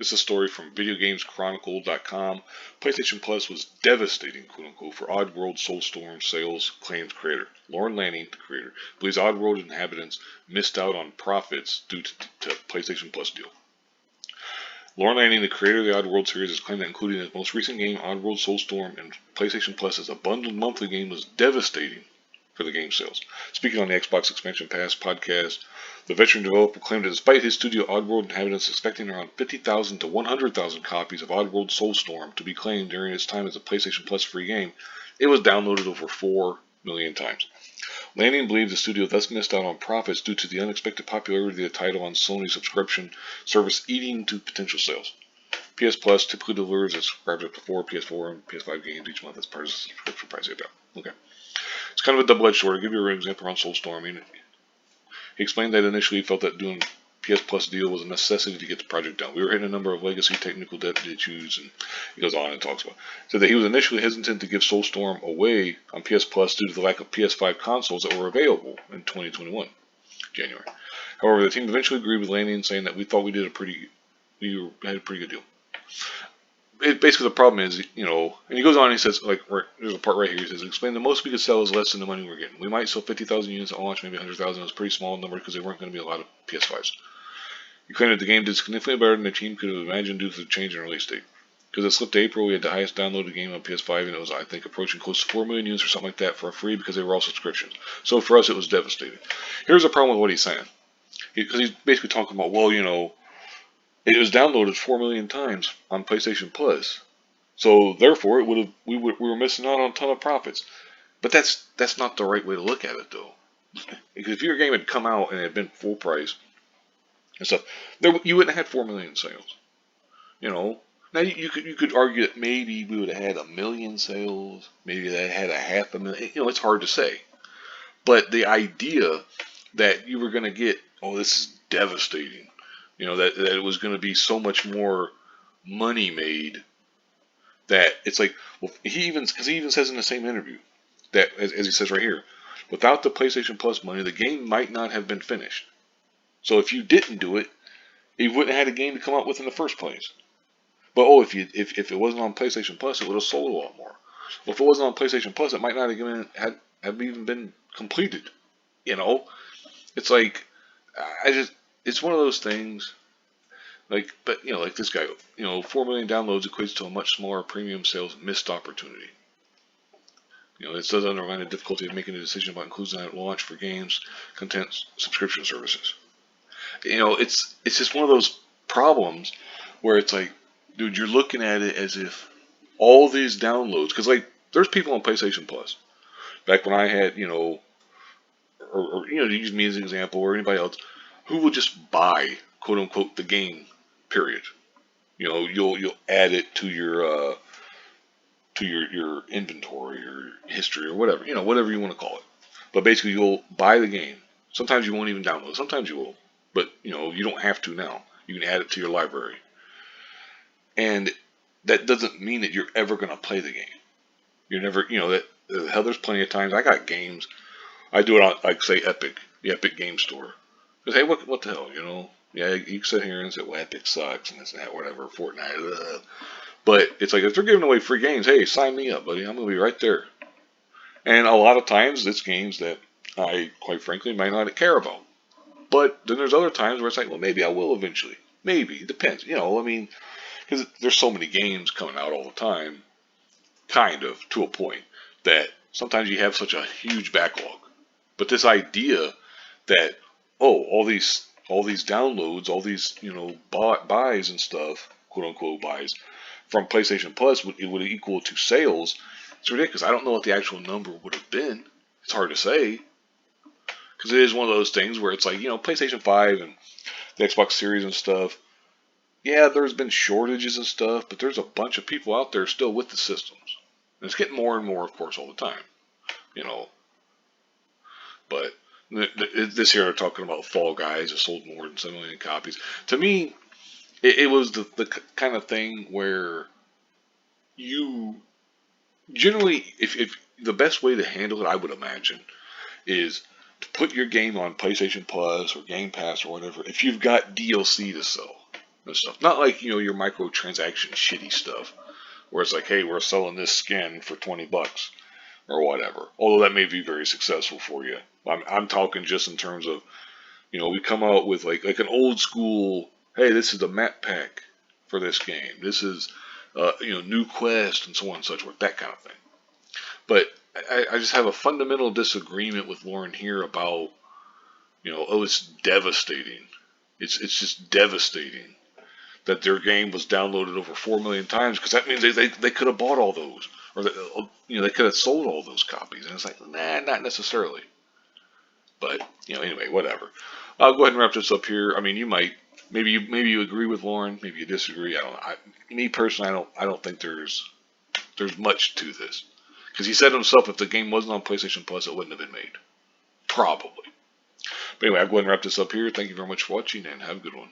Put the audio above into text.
This is a story from VideoGamesChronicle.com. PlayStation Plus was devastating, quote unquote, for Oddworld Soulstorm sales, claims creator. Lauren Lanning, the creator, believes Oddworld inhabitants missed out on profits due to PlayStation Plus deal. Lauren Lanning, the creator of the Oddworld series, has claimed that including his most recent game, Oddworld Soulstorm, and PlayStation Plus as a bundled monthly game was devastating for the game sales. Speaking on the Xbox Expansion Pass podcast, the veteran developer claimed that despite his studio Oddworld inhabitants expecting around 50,000 to 100,000 copies of Oddworld Soulstorm to be claimed during its time as a PlayStation Plus free game, it was downloaded over 4 million times. Lanning believes the studio thus missed out on profits due to the unexpected popularity of the title on Sony's subscription service eating to potential sales. PS Plus typically delivers its subscribers up to 4 PS4 and PS5 games each month as part of the subscription price. Okay. It's kind of a double-edged sword. I'll give you an example on Soulstorm. He explained that initially he felt that doing PS Plus deal was a necessity to get the project done. We were hitting a number of legacy technical debt issues, and he goes on and talks about. So that he was initially hesitant to give Soulstorm away on PS Plus due to the lack of PS5 consoles that were available in 2021, January. However, the team eventually agreed with Lanning, saying that we thought we had a pretty good deal. Basically, the problem is, and he goes on and he says, there's a part right here, he says, explain the most we could sell is less than the money we're getting. We might sell 50,000 units at launch, maybe 100,000. It was a pretty small number because there weren't going to be a lot of PS5s. He claimed that the game did significantly better than the team could have imagined due to the change in release date. Because it slipped to April, we had the highest downloaded game on PS5, and it was, I think, approaching close to 4 million units or something like that for free because they were all subscriptions. So for us, it was devastating. Here's the problem with what he's saying. Because he's basically talking about, it was downloaded 4 million times on PlayStation Plus. So therefore, we were missing out on a ton of profits. But that's not the right way to look at it, though. Because if your game had come out and it had been full price and stuff, you wouldn't have had 4 million sales. Now you could argue that maybe we would have had 1 million sales, maybe they had 500,000. It's hard to say. But the idea that you were going to get, this is devastating. That it was going to be so much more money made. That it's like, he even says in the same interview that, as he says right here, without the PlayStation Plus money, the game might not have been finished. So if you didn't do it, you wouldn't have had a game to come out with in the first place. But if it wasn't on PlayStation Plus, it would have sold a lot more. Well, if it wasn't on PlayStation Plus, it might not have even been completed. It's like, it's one of those things. Like this guy, 4 million downloads equates to a much smaller premium sales missed opportunity. It does underline the difficulty of making a decision about inclusion at launch for games, content, subscription services. It's just one of those problems where it's like, dude, you're looking at it as if all these downloads, because there's people on PlayStation Plus. Back when I had, or use me as an example, or anybody else, who will just buy, quote unquote, the game, period. You'll add it to your inventory or history or whatever, whatever you want to call it. But basically, you'll buy the game. Sometimes you won't even download it. Sometimes you will, but you don't have to now. You can add it to your library, and that doesn't mean that you're ever going to play the game. You're never, hell, there's plenty of times I got games. I do it on, say, Epic, the Epic Game Store. Because, hey, what the hell, Yeah, you can sit here and say, well, Epic sucks, and this and that, whatever, Fortnite, But it's like, if they're giving away free games, hey, sign me up, buddy. I'm going to be right there. And a lot of times, it's games that I, quite frankly, might not care about. But then there's other times where it's like, well, maybe I will eventually. Maybe. It depends. Because there's so many games coming out all the time, kind of, to a point, that sometimes you have such a huge backlog. But this idea that, all these downloads, all these, buys and stuff, quote unquote buys, from PlayStation Plus would equal to sales. It's ridiculous. I don't know what the actual number would have been. It's hard to say. Because it is one of those things where it's like, PlayStation 5 and the Xbox Series and stuff. Yeah, there's been shortages and stuff, but there's a bunch of people out there still with the systems. And it's getting more and more, of course, all the time. But this year they're talking about Fall Guys that sold more than 7 million copies. To me, it was the kind of thing where you generally, if the best way to handle it, I would imagine, is to put your game on PlayStation Plus or Game Pass or whatever if you've got DLC to sell. and stuff. Not like, your microtransaction shitty stuff, where it's like, hey, we're selling this skin for $20 or whatever. Although that may be very successful for you. I'm talking just in terms of, we come out with like an old school, hey, this is the map pack for this game. This is, new quest and so on and such forth, that kind of thing. But I just have a fundamental disagreement with Lauren here about, oh, it's devastating. It's just devastating that their game was downloaded over 4 million times, because that means they could have bought all those, or they could have sold all those copies. And it's like, nah, not necessarily. But anyway, whatever. I'll go ahead and wrap this up here. I mean, you might, maybe you agree with Lauren, maybe you disagree. I don't know. Me personally, I don't think there's much to this, because he said himself, if the game wasn't on PlayStation Plus, it wouldn't have been made. Probably. But anyway, I'll go ahead and wrap this up here. Thank you very much for watching, and have a good one.